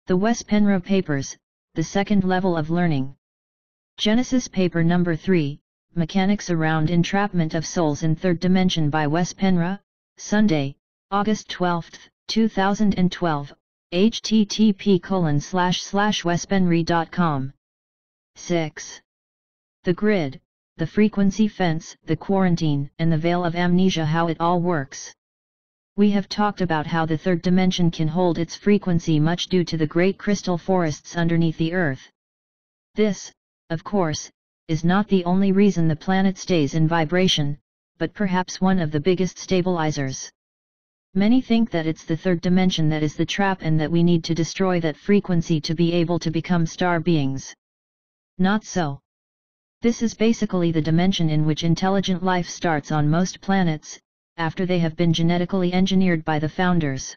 The Penre Papers, the second level of learning. Genesis Paper Number 3, Mechanics Around Entrapment of Souls in Third Dimension by Penre, Sunday, August 12, 2012, http://wespenre.com. 6. The grid, the frequency fence, the quarantine, and the veil of amnesia. How it all works. We have talked about how the third dimension can hold its frequency much due to the great crystal forests underneath the Earth. This, of course, is not the only reason the planet stays in vibration, but perhaps one of the biggest stabilizers. Many think that it's the third dimension that is the trap and that we need to destroy that frequency to be able to become star beings. Not so. This is basically the dimension in which intelligent life starts on most planets, after they have been genetically engineered by the founders.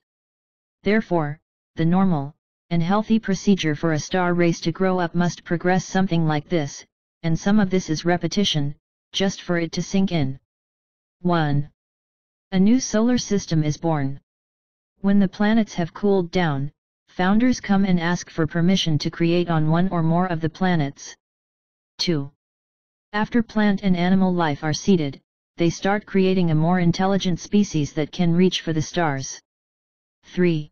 Therefore, the normal and healthy procedure for a star race to grow up must progress something like this, and some of this is repetition, just for it to sink in. 1. A new solar system is born. When the planets have cooled down, founders come and ask for permission to create on one or more of the planets. 2. After plant and animal life are seeded, they start creating a more intelligent species that can reach for the stars. 3.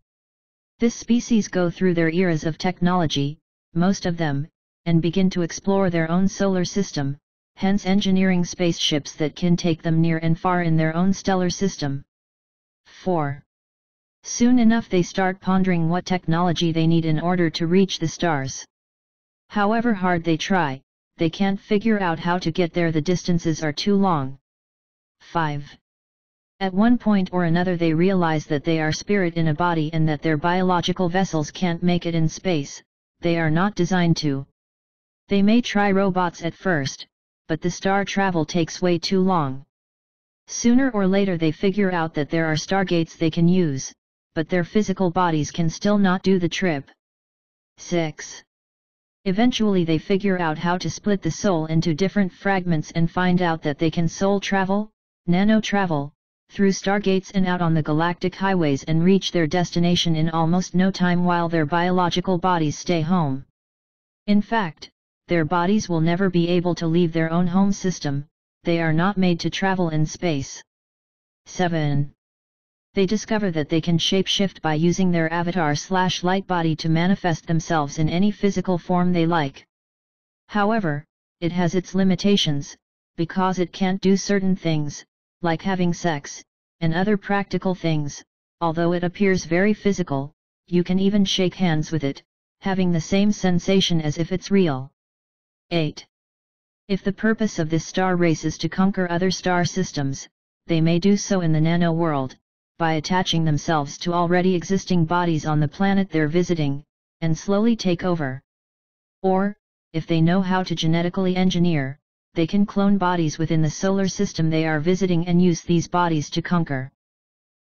This species go through their eras of technology, most of them, and begin to explore their own solar system, hence engineering spaceships that can take them near and far in their own stellar system. 4. Soon enough they start pondering what technology they need in order to reach the stars. However hard they try, they can't figure out how to get there. The distances are too long. 5. At one point or another they realize that they are spirit in a body and that their biological vessels can't make it in space, they are not designed to. They may try robots at first, but the star travel takes way too long. Sooner or later they figure out that there are stargates they can use, but their physical bodies can still not do the trip. 6. Eventually they figure out how to split the soul into different fragments and find out that they can soul travel, nano travel, through stargates and out on the galactic highways and reach their destination in almost no time while their biological bodies stay home. In fact, their bodies will never be able to leave their own home system, they are not made to travel in space. 7. They discover that they can shapeshift by using their avatar/light body to manifest themselves in any physical form they like. However, it has its limitations, because it can't do certain things, like having sex, and other practical things. Although it appears very physical, you can even shake hands with it, having the same sensation as if it's real. 8. If the purpose of this star race is to conquer other star systems, they may do so in the nano world, by attaching themselves to already existing bodies on the planet they're visiting, and slowly take over. Or, if they know how to genetically engineer, they can clone bodies within the solar system they are visiting and use these bodies to conquer.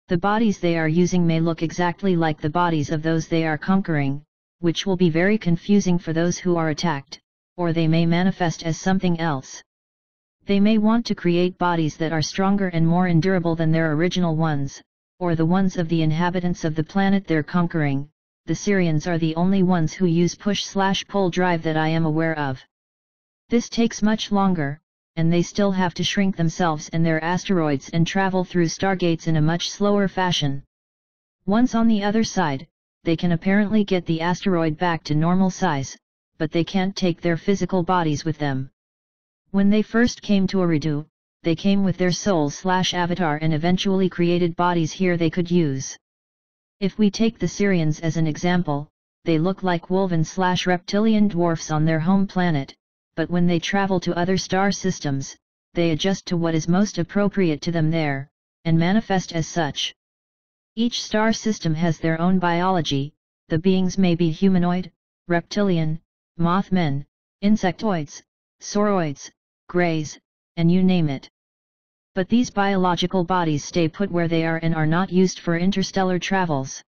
The bodies they are using may look exactly like the bodies of those they are conquering, which will be very confusing for those who are attacked, or they may manifest as something else. They may want to create bodies that are stronger and more endurable than their original ones, or the ones of the inhabitants of the planet they're conquering. The Syrians are the only ones who use push/pull drive that I am aware of. This takes much longer, and they still have to shrink themselves and their asteroids and travel through stargates in a much slower fashion. Once on the other side, they can apparently get the asteroid back to normal size, but they can't take their physical bodies with them. When they first came to Eridu, they came with their soul/avatar and eventually created bodies here they could use. If we take the Syrians as an example, they look like Wolven/reptilian dwarfs on their home planet, but when they travel to other star systems, they adjust to what is most appropriate to them there, and manifest as such. Each star system has their own biology. The beings may be humanoid, reptilian, Mothmen, insectoids, sauroids, greys, and you name it. But these biological bodies stay put where they are and are not used for interstellar travels.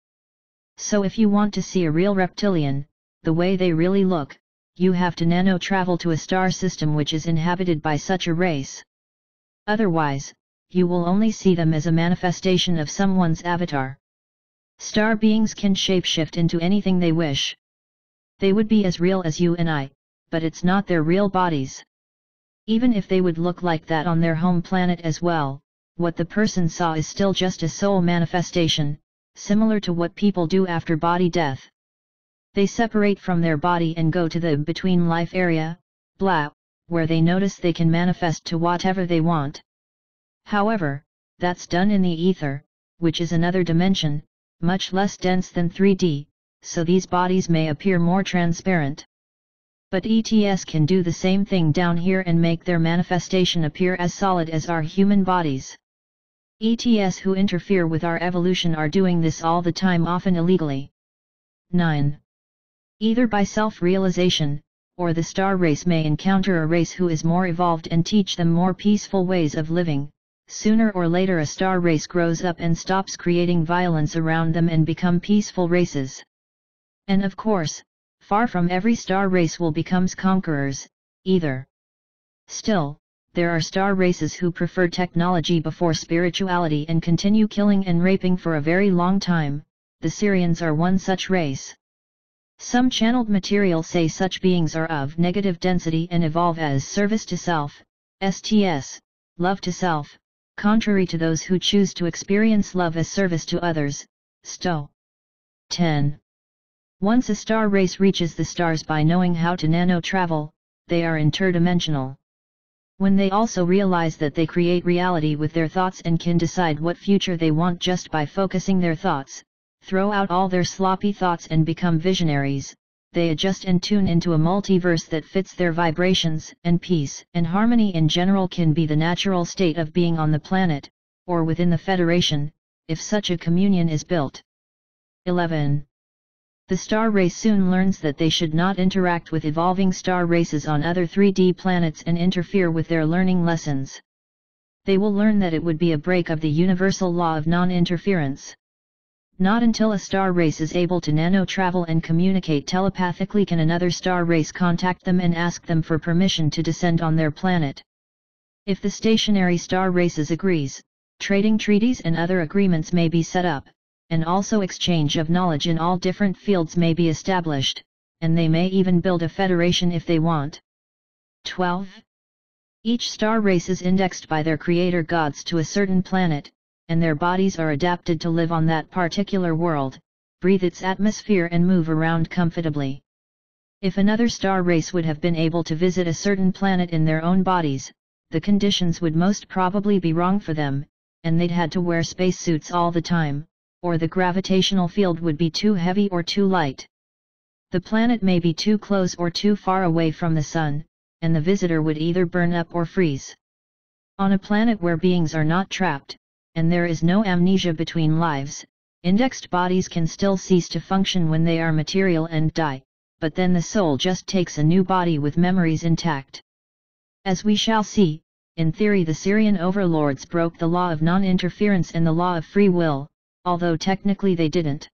So if you want to see a real reptilian, the way they really look, you have to nano-travel to a star system which is inhabited by such a race. Otherwise, you will only see them as a manifestation of someone's avatar. Star beings can shapeshift into anything they wish. They would be as real as you and I, but it's not their real bodies. Even if they would look like that on their home planet as well, what the person saw is still just a soul manifestation, similar to what people do after body death. They separate from their body and go to the between life area, blah, where they notice they can manifest to whatever they want. However, that's done in the ether, which is another dimension, much less dense than 3D, so these bodies may appear more transparent. But ETS can do the same thing down here and make their manifestation appear as solid as our human bodies. ETS who interfere with our evolution are doing this all the time, often illegally. 9. Either by self-realization, or the star race may encounter a race who is more evolved and teach them more peaceful ways of living. Sooner or later a star race grows up and stops creating violence around them and become peaceful races. And of course, far from every star race will become conquerors, either. Still, there are star races who prefer technology before spirituality and continue killing and raping for a very long time. The Syrians are one such race. Some channeled material say such beings are of negative density and evolve as service to self, STS, love to self, contrary to those who choose to experience love as service to others, STO. 10. Once a star race reaches the stars by knowing how to nano-travel, they are interdimensional. When they also realize that they create reality with their thoughts and can decide what future they want just by focusing their thoughts, throw out all their sloppy thoughts and become visionaries, they adjust and tune into a multiverse that fits their vibrations, and peace and harmony in general can be the natural state of being on the planet, or within the Federation, if such a communion is built. 11. The star race soon learns that they should not interact with evolving star races on other 3D planets and interfere with their learning lessons. They will learn that it would be a break of the universal law of non-interference. Not until a star race is able to nano-travel and communicate telepathically can another star race contact them and ask them for permission to descend on their planet. If the stationary star races agrees, trading treaties and other agreements may be set up, and also exchange of knowledge in all different fields may be established, and they may even build a federation if they want. 12. Each star race is indexed by their creator gods to a certain planet, and their bodies are adapted to live on that particular world, breathe its atmosphere and move around comfortably. If another star race would have been able to visit a certain planet in their own bodies, the conditions would most probably be wrong for them, and they'd had to wear spacesuits all the time, or the gravitational field would be too heavy or too light. The planet may be too close or too far away from the sun, and the visitor would either burn up or freeze. On a planet where beings are not trapped, and there is no amnesia between lives, indexed bodies can still cease to function when they are material and die, but then the soul just takes a new body with memories intact. As we shall see, in theory the Syrian overlords broke the law of non-interference and the law of free will, although technically they didn't.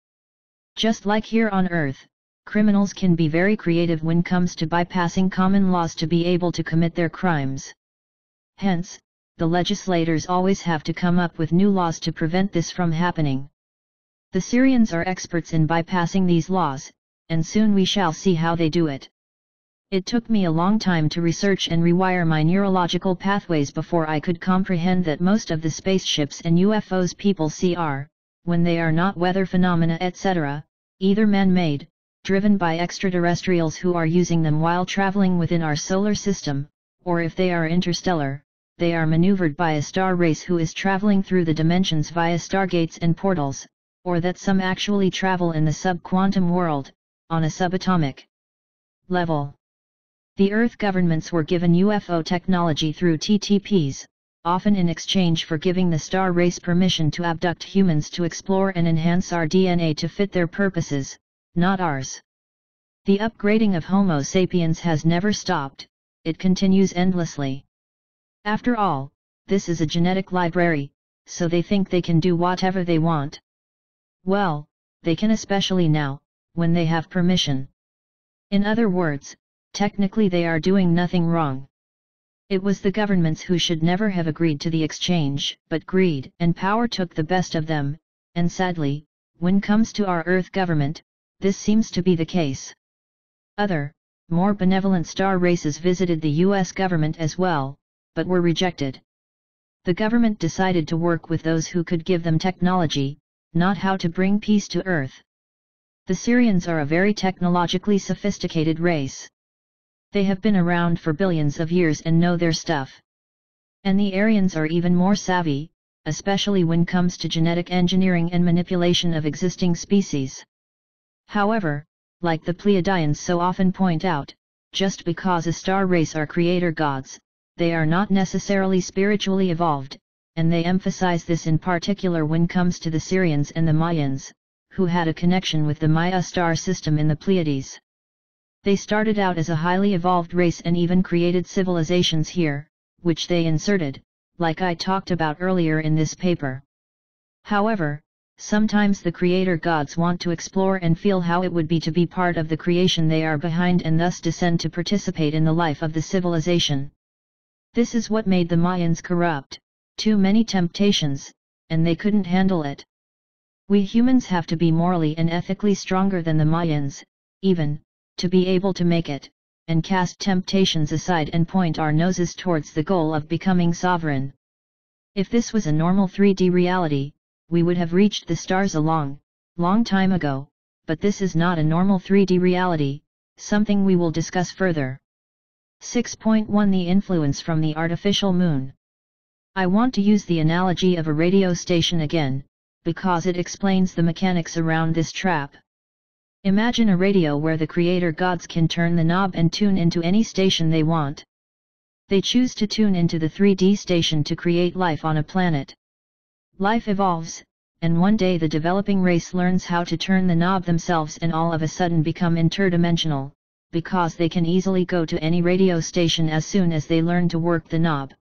Just like here on Earth, criminals can be very creative when comes to bypassing common laws to be able to commit their crimes. Hence, the legislators always have to come up with new laws to prevent this from happening. The Syrians are experts in bypassing these laws, and soon we shall see how they do it. It took me a long time to research and rewire my neurological pathways before I could comprehend that most of the spaceships and UFOs people see are, when they are not weather phenomena etc., either man-made, driven by extraterrestrials who are using them while traveling within our solar system, or if they are interstellar, they are maneuvered by a star race who is traveling through the dimensions via stargates and portals, or that some actually travel in the sub-quantum world, on a subatomic level. The Earth governments were given UFO technology through TTPs, often in exchange for giving the star race permission to abduct humans to explore and enhance our DNA to fit their purposes, not ours. The upgrading of Homo sapiens has never stopped, it continues endlessly. After all, this is a genetic library, so they think they can do whatever they want. Well, they can especially now, when they have permission. In other words, technically they are doing nothing wrong. It was the governments who should never have agreed to the exchange, but greed and power took the best of them, and sadly, When comes to our Earth government, this seems to be the case. Other, more benevolent star races visited the US government as well, but were rejected. The government decided to work with those who could give them technology, not how to bring peace to Earth. The Sirians are a very technologically sophisticated race. They have been around for billions of years and know their stuff. And the Aryans are even more savvy, especially when comes to genetic engineering and manipulation of existing species. However, like the Pleiadians so often point out, just because a star race are creator gods, they are not necessarily spiritually evolved, and they emphasize this in particular when comes to the Sirians and the Mayans, who had a connection with the Maya star system in the Pleiades. They started out as a highly evolved race and even created civilizations here, which they inserted, like I talked about earlier in this paper. However, sometimes the creator gods want to explore and feel how it would be to be part of the creation they are behind and thus descend to participate in the life of the civilization. This is what made the Mayans corrupt, too many temptations, and they couldn't handle it. We humans have to be morally and ethically stronger than the Mayans, even, to be able to make it, and cast temptations aside and point our noses towards the goal of becoming sovereign. If this was a normal 3D reality, we would have reached the stars a long time ago, but this is not a normal 3D reality, something we will discuss further. 6.1 The influence from the artificial moon. I want to use the analogy of a radio station again, because it explains the mechanics around this trap. Imagine a radio where the creator gods can turn the knob and tune into any station they want. They choose to tune into the 3D station to create life on a planet. Life evolves, and one day the developing race learns how to turn the knob themselves and all of a sudden become interdimensional, because they can easily go to any radio station as soon as they learn to work the knob.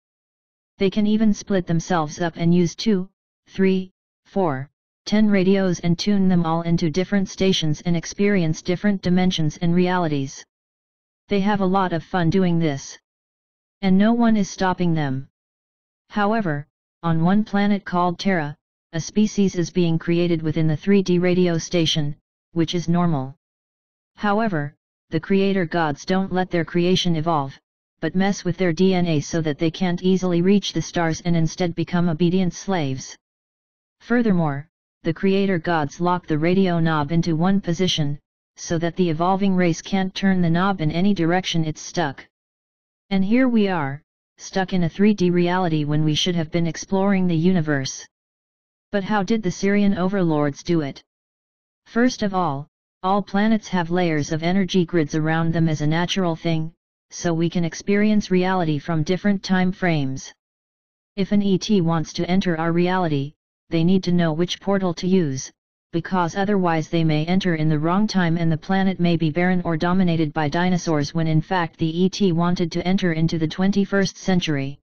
They can even split themselves up and use 2, 3, 4, 10 radios and tune them all into different stations and experience different dimensions and realities. They have a lot of fun doing this. And no one is stopping them. However, on one planet called Terra, a species is being created within the 3D radio station, which is normal. However, the creator gods don't let their creation evolve, but mess with their DNA so that they can't easily reach the stars and instead become obedient slaves. Furthermore, the creator gods lock the radio knob into one position, so that the evolving race can't turn the knob in any direction it's stuck. And here we are, stuck in a 3D reality when we should have been exploring the universe. But how did the Sirian overlords do it? First of all planets have layers of energy grids around them as a natural thing, so we can experience reality from different time frames. If an ET wants to enter our reality, they need to know which portal to use, because otherwise they may enter in the wrong time and the planet may be barren or dominated by dinosaurs when in fact the ET wanted to enter into the 21st century.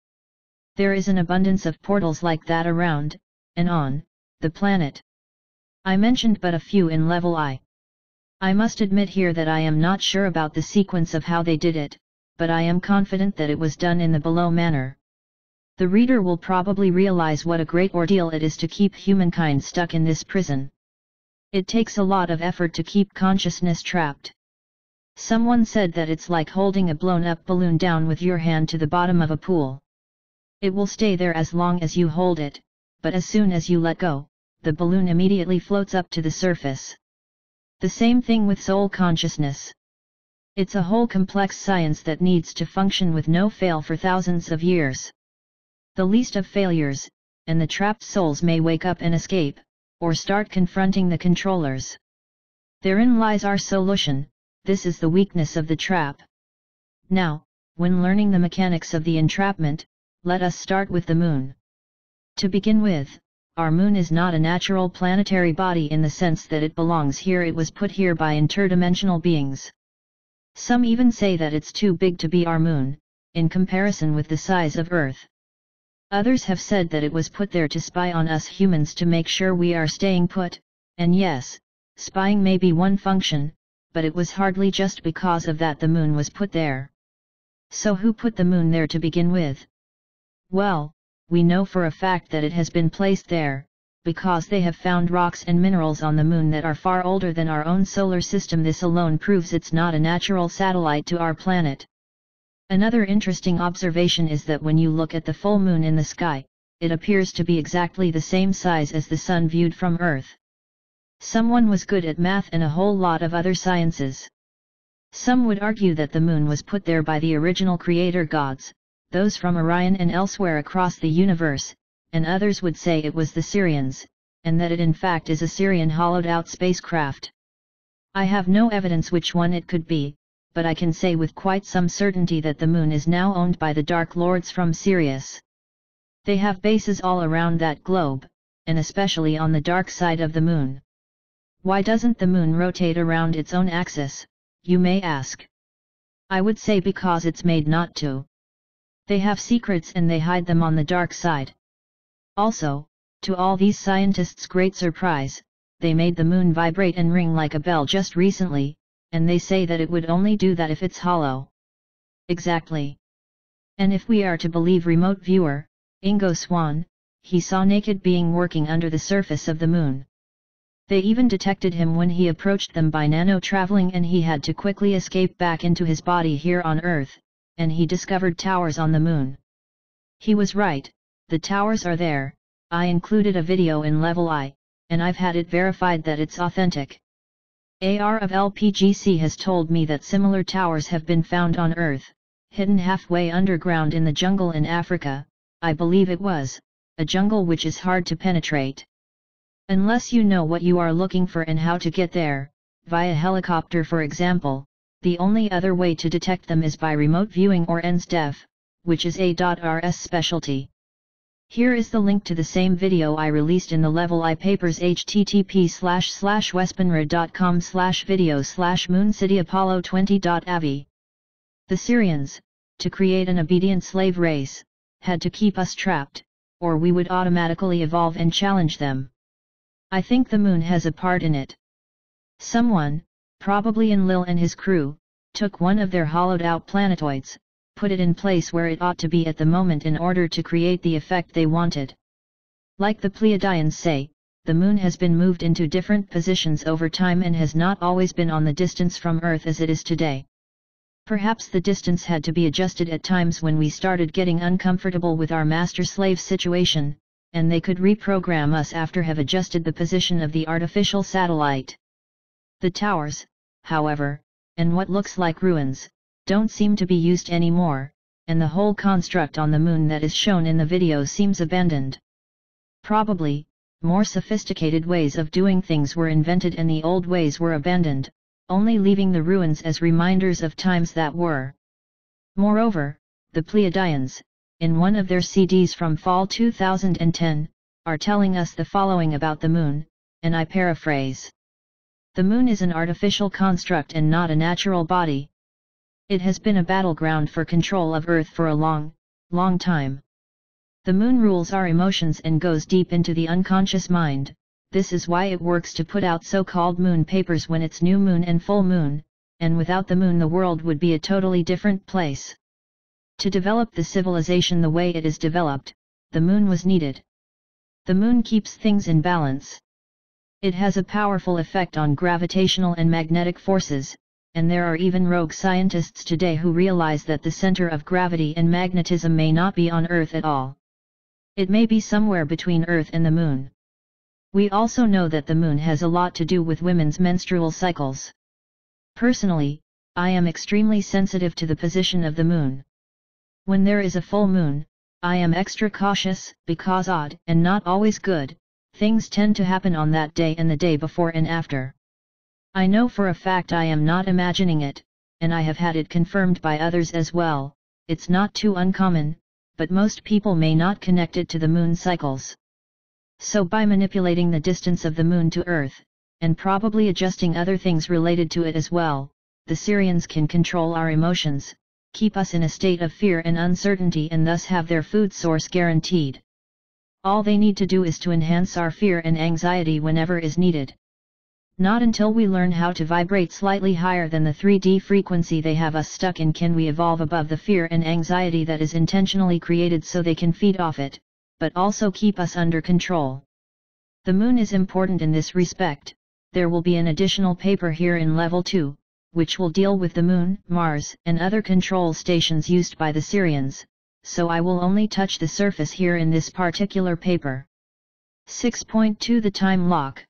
There is an abundance of portals like that around, and on, the planet. I mentioned but a few in level I. I must admit here that I am not sure about the sequence of how they did it, but I am confident that it was done in the below manner. The reader will probably realize what a great ordeal it is to keep humankind stuck in this prison. It takes a lot of effort to keep consciousness trapped. Someone said that it's like holding a blown-up balloon down with your hand to the bottom of a pool. It will stay there as long as you hold it, but as soon as you let go, the balloon immediately floats up to the surface. The same thing with soul consciousness. It's a whole complex science that needs to function with no fail for thousands of years. The least of failures, and the trapped souls may wake up and escape, or start confronting the controllers. Therein lies our solution. This is the weakness of the trap. Now, when learning the mechanics of the entrapment, let us start with the moon. To begin with, our moon is not a natural planetary body in the sense that it belongs here. It was put here by interdimensional beings. Some even say that it's too big to be our moon, in comparison with the size of Earth. Others have said that it was put there to spy on us humans to make sure we are staying put, and yes, spying may be one function, but it was hardly just because of that the moon was put there. So who put the moon there to begin with? Well, we know for a fact that it has been placed there, because they have found rocks and minerals on the moon that are far older than our own solar system. This alone proves it's not a natural satellite to our planet. Another interesting observation is that when you look at the full moon in the sky, it appears to be exactly the same size as the sun viewed from Earth. Someone was good at math and a whole lot of other sciences. Some would argue that the moon was put there by the original creator gods, those from Orion and elsewhere across the universe, and others would say it was the Syrians, and that it in fact is a Syrian hollowed-out spacecraft. I have no evidence which one it could be, but I can say with quite some certainty that the moon is now owned by the Dark Lords from Sirius. They have bases all around that globe, and especially on the dark side of the moon. Why doesn't the moon rotate around its own axis, you may ask? I would say because it's made not to. They have secrets and they hide them on the dark side. Also, to all these scientists' great surprise, they made the moon vibrate and ring like a bell just recently, and they say that it would only do that if it's hollow. Exactly. And if we are to believe remote viewer, Ingo Swann, he saw naked being working under the surface of the moon. They even detected him when he approached them by nano-traveling, and he had to quickly escape back into his body here on Earth, and he discovered towers on the moon. He was right, the towers are there. I included a video in Level I, and I've had it verified that it's authentic. AR of LPGC has told me that similar towers have been found on Earth, hidden halfway underground in the jungle in Africa. I believe it was, a jungle which is hard to penetrate. Unless you know what you are looking for and how to get there, via helicopter for example, the only other way to detect them is by remote viewing or NSDEF, which is A.RS specialty. Here is the link to the same video I released in the Level I papers, http://wespenra.com/video/mooncityapollo20.avi. The Syrians, to create an obedient slave race, had to keep us trapped, or we would automatically evolve and challenge them. I think the moon has a part in it. Someone, probably Enlil and his crew, took one of their hollowed-out planetoids, put it in place where it ought to be at the moment in order to create the effect they wanted. Like the Pleiadians say, the moon has been moved into different positions over time and has not always been on the distance from Earth as it is today. Perhaps the distance had to be adjusted at times when we started getting uncomfortable with our master-slave situation, and they could reprogram us after have adjusted the position of the artificial satellite. The towers, however, and what looks like ruins, don't seem to be used anymore, and the whole construct on the moon that is shown in the video seems abandoned. Probably, more sophisticated ways of doing things were invented and the old ways were abandoned, only leaving the ruins as reminders of times that were. Moreover, the Pleiadians, in one of their CDs from fall 2010, are telling us the following about the moon, and I paraphrase. The moon is an artificial construct and not a natural body. It has been a battleground for control of Earth for a long, long time. The moon rules our emotions and goes deep into the unconscious mind. This is why it works to put out so-called moon papers when it's new moon and full moon, and without the moon the world would be a totally different place. To develop the civilization the way it is developed, the moon was needed. The moon keeps things in balance. It has a powerful effect on gravitational and magnetic forces, and there are even rogue scientists today who realize that the center of gravity and magnetism may not be on Earth at all. It may be somewhere between Earth and the moon. We also know that the moon has a lot to do with women's menstrual cycles. Personally, I am extremely sensitive to the position of the moon. When there is a full moon, I am extra cautious, because odd and not always good things tend to happen on that day and the day before and after. I know for a fact I am not imagining it, and I have had it confirmed by others as well. It's not too uncommon, but most people may not connect it to the moon cycles. So by manipulating the distance of the moon to Earth, and probably adjusting other things related to it as well, the Syrians can control our emotions, keep us in a state of fear and uncertainty, and thus have their food source guaranteed. All they need to do is to enhance our fear and anxiety whenever is needed. Not until we learn how to vibrate slightly higher than the 3D frequency they have us stuck in can we evolve above the fear and anxiety that is intentionally created so they can feed off it, but also keep us under control. The moon is important in this respect. There will be an additional paper here in level 2, which will deal with the moon, Mars, and other control stations used by the Syrians, so I will only touch the surface here in this particular paper. 6.2 The Time Lock.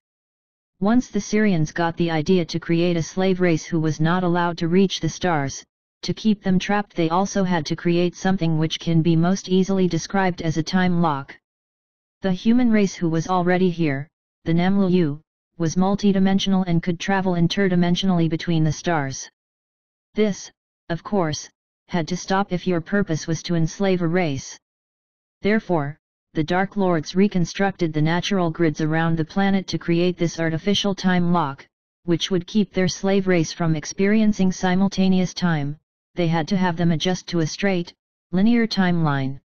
Once the Syrians got the idea to create a slave race who was not allowed to reach the stars, to keep them trapped they also had to create something which can be most easily described as a time lock. The human race who was already here, the Namlu, was multidimensional and could travel interdimensionally between the stars. This, of course, had to stop if your purpose was to enslave a race. Therefore, the Dark Lords reconstructed the natural grids around the planet to create this artificial time lock, which would keep their slave race from experiencing simultaneous time. They had to have them adjust to a straight, linear timeline.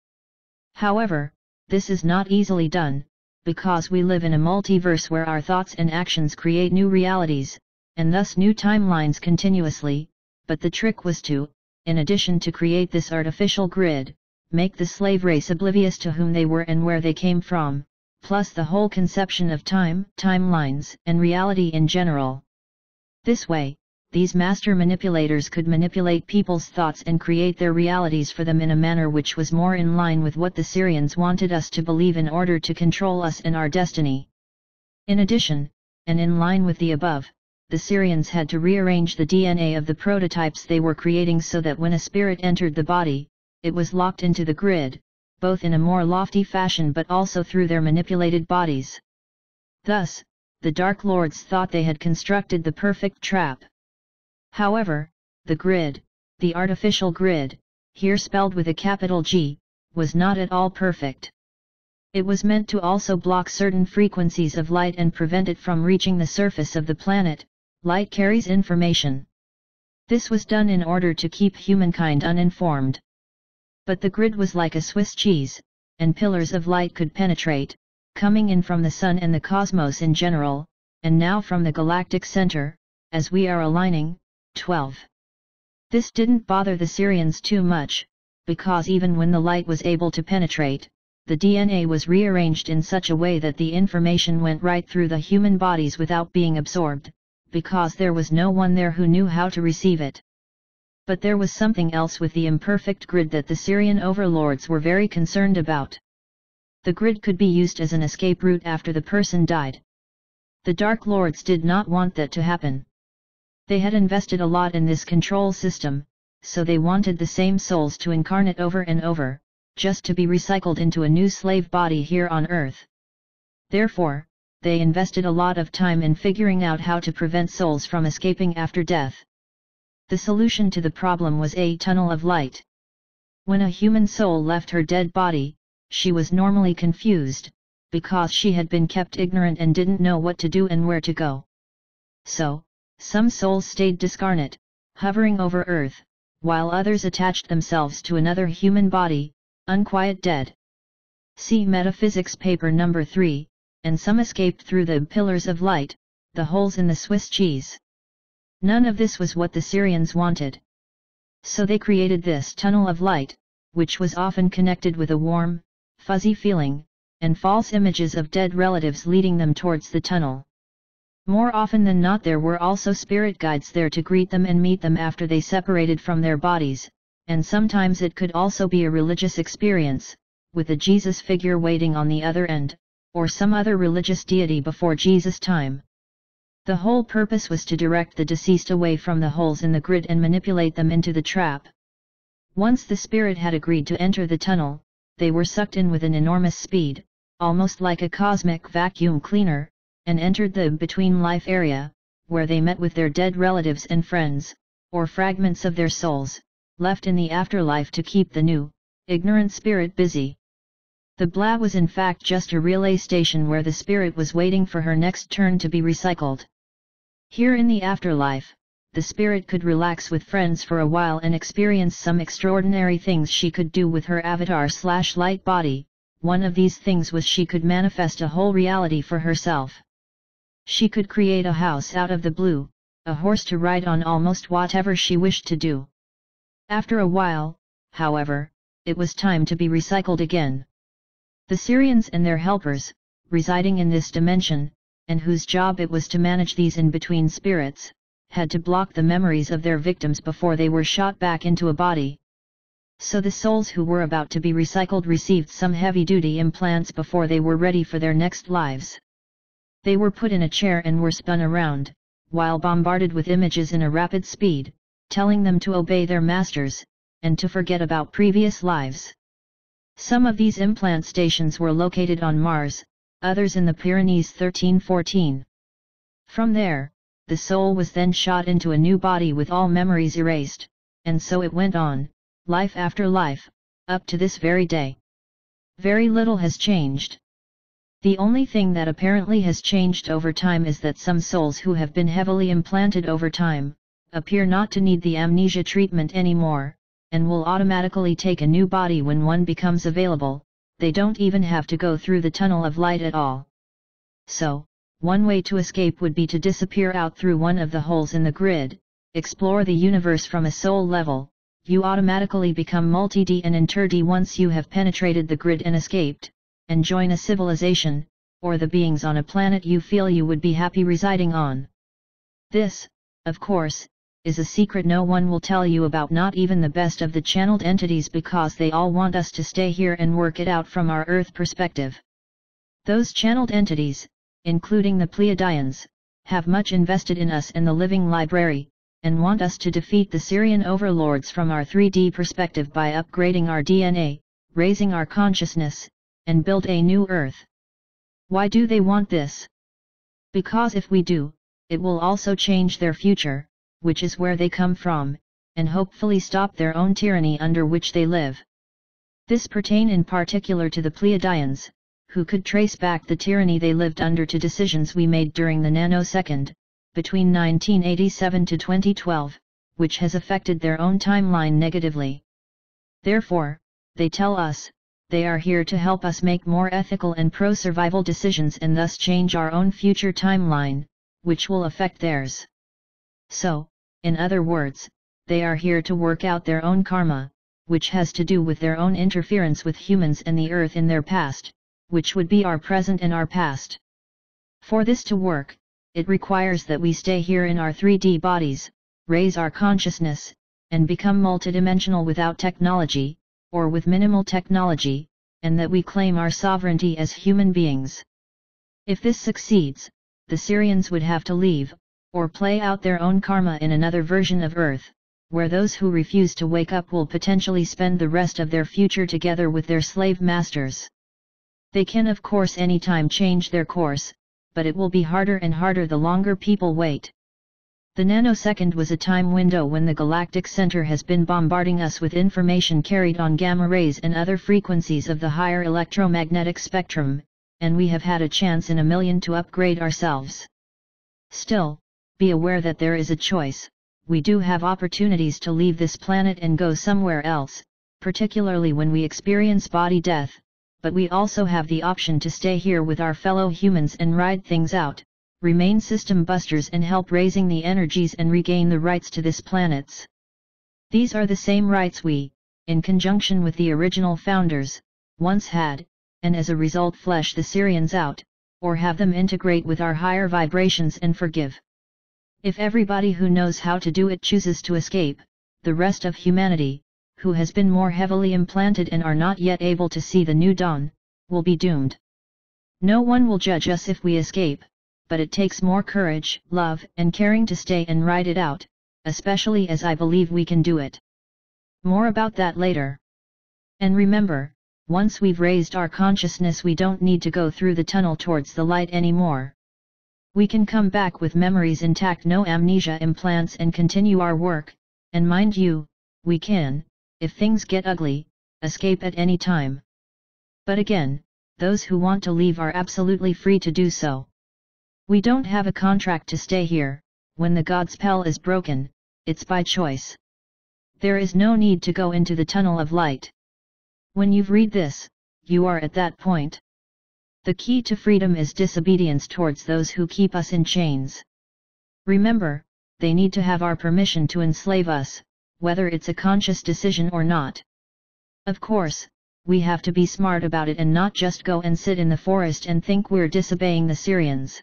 However, this is not easily done, because we live in a multiverse where our thoughts and actions create new realities, and thus new timelines continuously, but the trick was to, in addition to create this artificial grid, make the slave race oblivious to whom they were and where they came from, plus the whole conception of time, timelines, and reality in general. This way, these master manipulators could manipulate people's thoughts and create their realities for them in a manner which was more in line with what the Syrians wanted us to believe in order to control us and our destiny. In addition, and in line with the above, the Syrians had to rearrange the DNA of the prototypes they were creating so that when a spirit entered the body, it was locked into the grid, both in a more lofty fashion but also through their manipulated bodies. Thus, the Dark Lords thought they had constructed the perfect trap. However, the grid, the artificial grid, here spelled with a capital G, was not at all perfect. It was meant to also block certain frequencies of light and prevent it from reaching the surface of the planet. Light carries information. This was done in order to keep humankind uninformed. But the grid was like a Swiss cheese, and pillars of light could penetrate, coming in from the sun and the cosmos in general, and now from the galactic center, as we are aligning. 12. This didn't bother the Syrians too much, because even when the light was able to penetrate, the DNA was rearranged in such a way that the information went right through the human bodies without being absorbed, because there was no one there who knew how to receive it. But there was something else with the imperfect grid that the Syrian overlords were very concerned about. The grid could be used as an escape route after the person died. The Dark Lords did not want that to happen. They had invested a lot in this control system, so they wanted the same souls to incarnate over and over, just to be recycled into a new slave body here on Earth. Therefore, they invested a lot of time in figuring out how to prevent souls from escaping after death. The solution to the problem was a tunnel of light. When a human soul left her dead body, she was normally confused, because she had been kept ignorant and didn't know what to do and where to go. So, some souls stayed discarnate, hovering over Earth, while others attached themselves to another human body, unquiet dead. See Metaphysics paper number 3, and some escaped through the pillars of light, the holes in the Swiss cheese. None of this was what the Syrians wanted. So they created this tunnel of light, which was often connected with a warm, fuzzy feeling, and false images of dead relatives leading them towards the tunnel. More often than not there were also spirit guides there to greet them and meet them after they separated from their bodies, and sometimes it could also be a religious experience, with a Jesus figure waiting on the other end, or some other religious deity before Jesus' time. The whole purpose was to direct the deceased away from the holes in the grid and manipulate them into the trap. Once the spirit had agreed to enter the tunnel, they were sucked in with an enormous speed, almost like a cosmic vacuum cleaner, and entered the between-life area, where they met with their dead relatives and friends, or fragments of their souls, left in the afterlife to keep the new, ignorant spirit busy. The blah was in fact just a relay station where the spirit was waiting for her next turn to be recycled. Here in the afterlife, the spirit could relax with friends for a while and experience some extraordinary things she could do with her avatar/light body. One of these things was she could manifest a whole reality for herself. She could create a house out of the blue, a horse to ride on, almost whatever she wished to do. After a while, however, it was time to be recycled again. The Syrians and their helpers, residing in this dimension, and whose job it was to manage these in-between spirits, had to block the memories of their victims before they were shot back into a body. So the souls who were about to be recycled received some heavy-duty implants before they were ready for their next lives. They were put in a chair and were spun around, while bombarded with images in a rapid speed, telling them to obey their masters, and to forget about previous lives. Some of these implant stations were located on Mars, others in the Pyrenees 1314. From there, the soul was then shot into a new body with all memories erased, and so it went on, life after life, up to this very day. Very little has changed. The only thing that apparently has changed over time is that some souls who have been heavily implanted over time, appear not to need the amnesia treatment anymore, and will automatically take a new body when one becomes available. They don't even have to go through the tunnel of light at all. So, one way to escape would be to disappear out through one of the holes in the grid, explore the universe from a soul level. You automatically become multi-D and inter-D once you have penetrated the grid and escaped, and join a civilization, or the beings on a planet you feel you would be happy residing on. This, of course, is a secret no one will tell you about, not even the best of the channeled entities, because they all want us to stay here and work it out from our Earth perspective. Those channeled entities, including the Pleiadians, have much invested in us and the living library, and want us to defeat the Syrian overlords from our 3D perspective by upgrading our DNA, raising our consciousness, and build a new Earth. Why do they want this? Because if we do, it will also change their future, which is where they come from, and hopefully stop their own tyranny under which they live. This pertain in particular to the Pleiadians, who could trace back the tyranny they lived under to decisions we made during the nanosecond, between 1987 to 2012, which has affected their own timeline negatively. Therefore, they tell us, they are here to help us make more ethical and pro-survival decisions and thus change our own future timeline, which will affect theirs. So, in other words, they are here to work out their own karma, which has to do with their own interference with humans and the Earth in their past, which would be our present and our past. For this to work, it requires that we stay here in our 3D bodies, raise our consciousness, and become multidimensional without technology, or with minimal technology, and that we claim our sovereignty as human beings. If this succeeds, the Syrians would have to leave, or play out their own karma in another version of Earth, where those who refuse to wake up will potentially spend the rest of their future together with their slave masters. They can of course anytime change their course, but it will be harder and harder the longer people wait. The nanosecond was a time window when the galactic center has been bombarding us with information carried on gamma rays and other frequencies of the higher electromagnetic spectrum, and we have had a chance in a million to upgrade ourselves. Still, be aware that there is a choice. We do have opportunities to leave this planet and go somewhere else, particularly when we experience body death, but we also have the option to stay here with our fellow humans and ride things out, remain system busters and help raising the energies and regain the rights to this planet's. These are the same rights we, in conjunction with the original founders, once had, and as a result flesh the Syrians out, or have them integrate with our higher vibrations and forgive. If everybody who knows how to do it chooses to escape, the rest of humanity, who has been more heavily implanted and are not yet able to see the new dawn, will be doomed. No one will judge us if we escape, but it takes more courage, love, and caring to stay and ride it out, especially as I believe we can do it. More about that later. And remember, once we've raised our consciousness we don't need to go through the tunnel towards the light anymore. We can come back with memories intact, no amnesia implants, and continue our work, and mind you, we can, if things get ugly, escape at any time. But again, those who want to leave are absolutely free to do so. We don't have a contract to stay here. When the god spell is broken, it's by choice. There is no need to go into the tunnel of light. When you've read this, you are at that point. The key to freedom is disobedience towards those who keep us in chains. Remember, they need to have our permission to enslave us, whether it's a conscious decision or not. Of course, we have to be smart about it and not just go and sit in the forest and think we're disobeying the Syrians.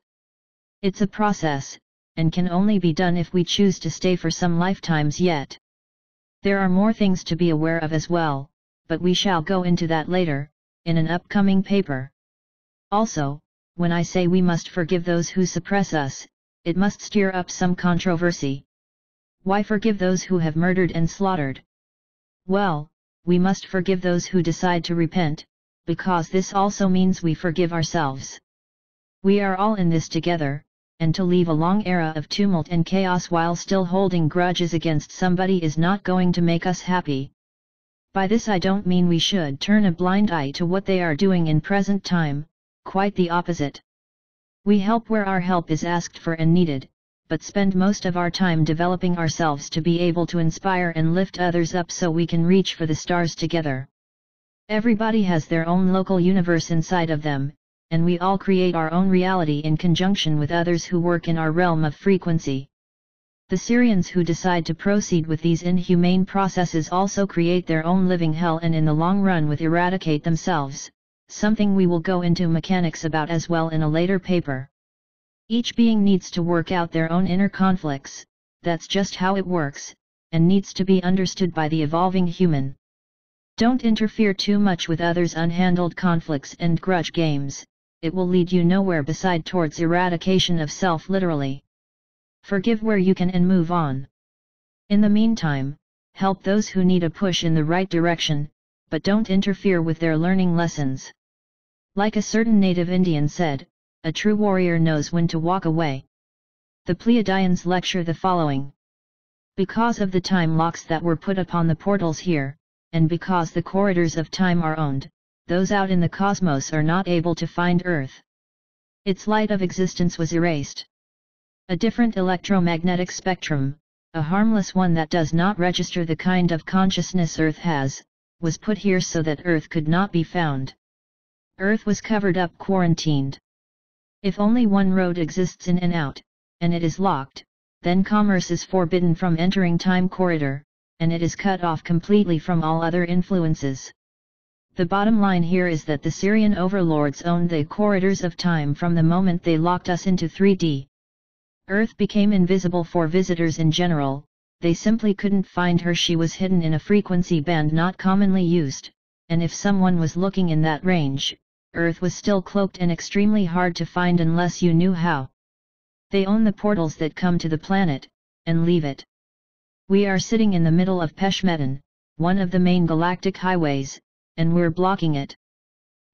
It's a process, and can only be done if we choose to stay for some lifetimes yet. There are more things to be aware of as well, but we shall go into that later, in an upcoming paper. Also, when I say we must forgive those who suppress us, it must stir up some controversy. Why forgive those who have murdered and slaughtered? Well, we must forgive those who decide to repent, because this also means we forgive ourselves. We are all in this together, and to leave a long era of tumult and chaos while still holding grudges against somebody is not going to make us happy. By this I don't mean we should turn a blind eye to what they are doing in present time, quite the opposite. We help where our help is asked for and needed, but spend most of our time developing ourselves to be able to inspire and lift others up so we can reach for the stars together. Everybody has their own local universe inside of them, and we all create our own reality in conjunction with others who work in our realm of frequency. The Syrians who decide to proceed with these inhumane processes also create their own living hell and in the long run will eradicate themselves, something we will go into mechanics about as well in a later paper. Each being needs to work out their own inner conflicts, that's just how it works, and needs to be understood by the evolving human. Don't interfere too much with others' unhandled conflicts and grudge games, it will lead you nowhere beside towards eradication of self literally. Forgive where you can and move on. In the meantime, help those who need a push in the right direction, but don't interfere with their learning lessons. Like a certain native Indian said, a true warrior knows when to walk away. The Pleiadians lecture the following. Because of the time locks that were put upon the portals here, and because the corridors of time are owned, those out in the cosmos are not able to find Earth. Its light of existence was erased. A different electromagnetic spectrum, a harmless one that does not register the kind of consciousness Earth has, was put here so that Earth could not be found. Earth was covered up, quarantined. If only one road exists in and out, and it is locked, then commerce is forbidden from entering time corridor, and it is cut off completely from all other influences. The bottom line here is that the Syrian overlords owned the corridors of time from the moment they locked us into 3D. Earth became invisible for visitors in general, they simply couldn't find her, she was hidden in a frequency band not commonly used, and if someone was looking in that range, Earth was still cloaked and extremely hard to find unless you knew how. They own the portals that come to the planet, and leave it. We are sitting in the middle of Peshmetan, one of the main galactic highways, and we're blocking it.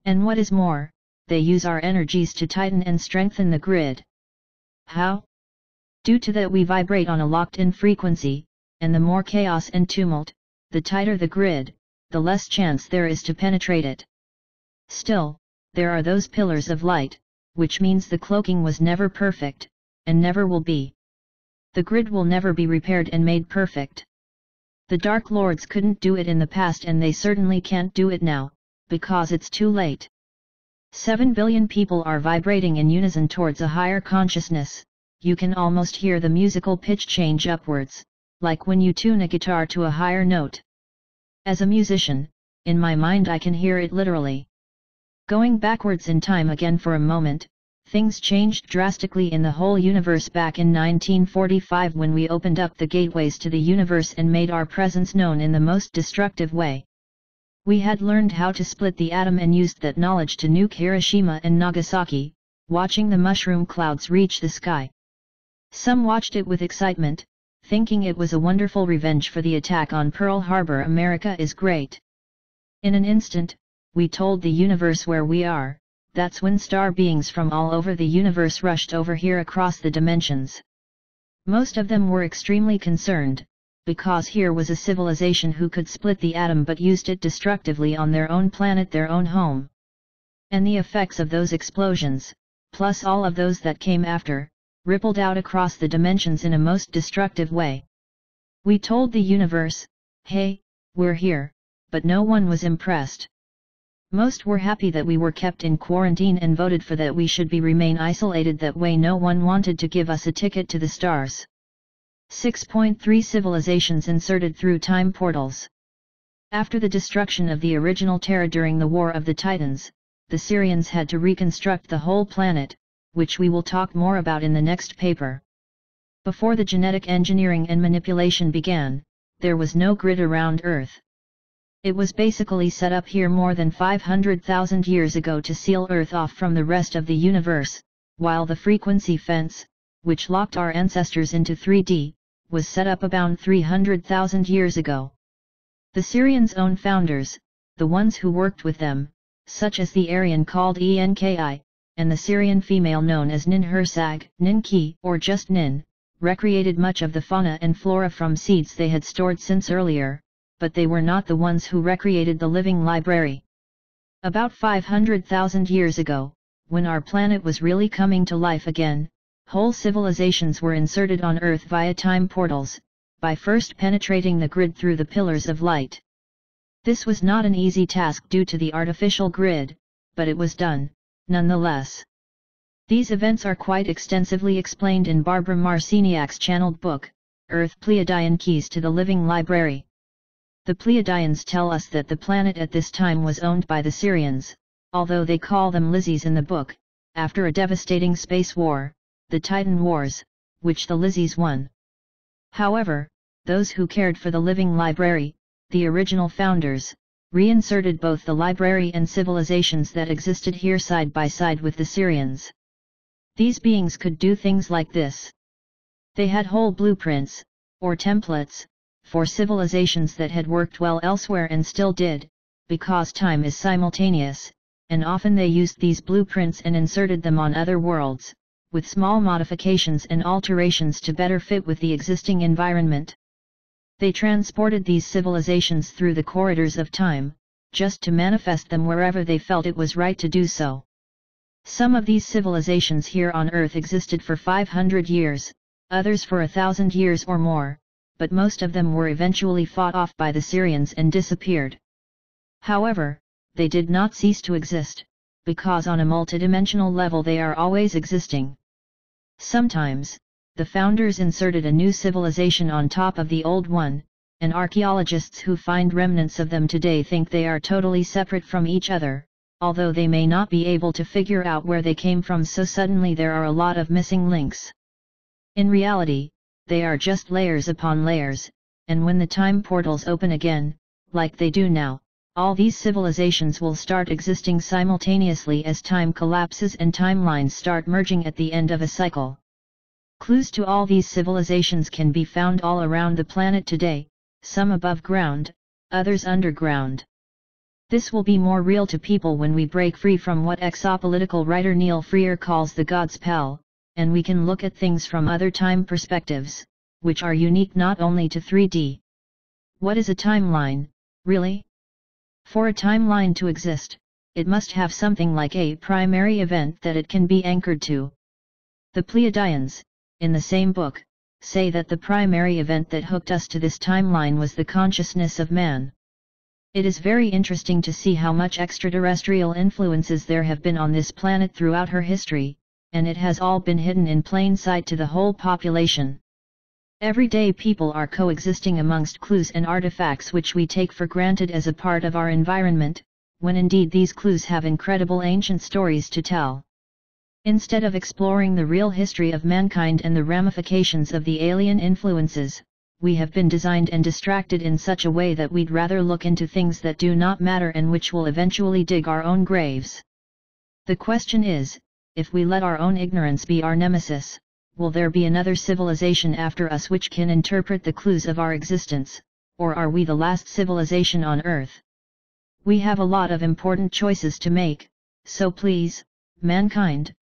And what is more, they use our energies to tighten and strengthen the grid. How? Due to that we vibrate on a locked-in frequency, and the more chaos and tumult, the tighter the grid, the less chance there is to penetrate it. Still, there are those pillars of light, which means the cloaking was never perfect, and never will be. The grid will never be repaired and made perfect. The Dark Lords couldn't do it in the past and they certainly can't do it now, because it's too late. 7 billion people are vibrating in unison towards a higher consciousness, you can almost hear the musical pitch change upwards, like when you tune a guitar to a higher note. As a musician, in my mind I can hear it literally. Going backwards in time again for a moment, things changed drastically in the whole universe back in 1945 when we opened up the gateways to the universe and made our presence known in the most destructive way. We had learned how to split the atom and used that knowledge to nuke Hiroshima and Nagasaki, watching the mushroom clouds reach the sky. Some watched it with excitement, thinking it was a wonderful revenge for the attack on Pearl Harbor. America is great. In an instant, we told the universe where we are. That's when star beings from all over the universe rushed over here across the dimensions. Most of them were extremely concerned, because here was a civilization who could split the atom but used it destructively on their own planet, their own home. And the effects of those explosions, plus all of those that came after, rippled out across the dimensions in a most destructive way. We told the universe, hey, we're here, but no one was impressed. Most were happy that we were kept in quarantine and voted for that we should remain isolated, that way no one wanted to give us a ticket to the stars. 6.3 Civilizations inserted through time portals. After the destruction of the original Terra during the War of the Titans, the Sirians had to reconstruct the whole planet, which we will talk more about in the next paper. Before the genetic engineering and manipulation began, there was no grid around Earth. It was basically set up here more than 500,000 years ago to seal Earth off from the rest of the universe, while the frequency fence, which locked our ancestors into 3D, was set up about 300,000 years ago. The Sirians' own founders, the ones who worked with them, such as the Aryan called Enki, and the Sirian female known as Ninhursag, Ninki, or just Nin, recreated much of the fauna and flora from seeds they had stored since earlier, but they were not the ones who recreated the living library. About 500,000 years ago, when our planet was really coming to life again, whole civilizations were inserted on Earth via time portals, by first penetrating the grid through the pillars of light. This was not an easy task due to the artificial grid, but it was done, nonetheless. These events are quite extensively explained in Barbara Marciniak's channeled book, Earth Pleiadian Keys to the Living Library. The Pleiadians tell us that the planet at this time was owned by the Sirians, although they call them Lizzies in the book, after a devastating space war, the Titan Wars, which the Lizzies won. However, those who cared for the living library, the original founders, reinserted both the library and civilizations that existed here side by side with the Sirians. These beings could do things like this. They had whole blueprints, or templates, for civilizations that had worked well elsewhere and still did, because time is simultaneous, and often they used these blueprints and inserted them on other worlds, with small modifications and alterations to better fit with the existing environment. They transported these civilizations through the corridors of time, just to manifest them wherever they felt it was right to do so. Some of these civilizations here on Earth existed for 500 years, others for 1,000 years or more, but most of them were eventually fought off by the Sirians and disappeared. However, they did not cease to exist, because on a multidimensional level they are always existing. Sometimes, the founders inserted a new civilization on top of the old one, and archaeologists who find remnants of them today think they are totally separate from each other, although they may not be able to figure out where they came from, so suddenly there are a lot of missing links. In reality, they are just layers upon layers, and when the time portals open again, like they do now, all these civilizations will start existing simultaneously as time collapses and timelines start merging at the end of a cycle. Clues to all these civilizations can be found all around the planet today, some above ground, others underground. This will be more real to people when we break free from what exopolitical writer Neil Freer calls the God's Pell, and we can look at things from other time perspectives, which are unique not only to 3D. What is a timeline, really? For a timeline to exist, it must have something like a primary event that it can be anchored to. The Pleiadians, in the same book, say that the primary event that hooked us to this timeline was the consciousness of man. It is very interesting to see how much extraterrestrial influences there have been on this planet throughout her history, and it has all been hidden in plain sight to the whole population. Everyday people are coexisting amongst clues and artifacts which we take for granted as a part of our environment, when indeed these clues have incredible ancient stories to tell. Instead of exploring the real history of mankind and the ramifications of the alien influences, we have been designed and distracted in such a way that we'd rather look into things that do not matter and which will eventually dig our own graves. The question is, if we let our own ignorance be our nemesis, will there be another civilization after us which can interpret the clues of our existence, or are we the last civilization on Earth? We have a lot of important choices to make, so please, mankind,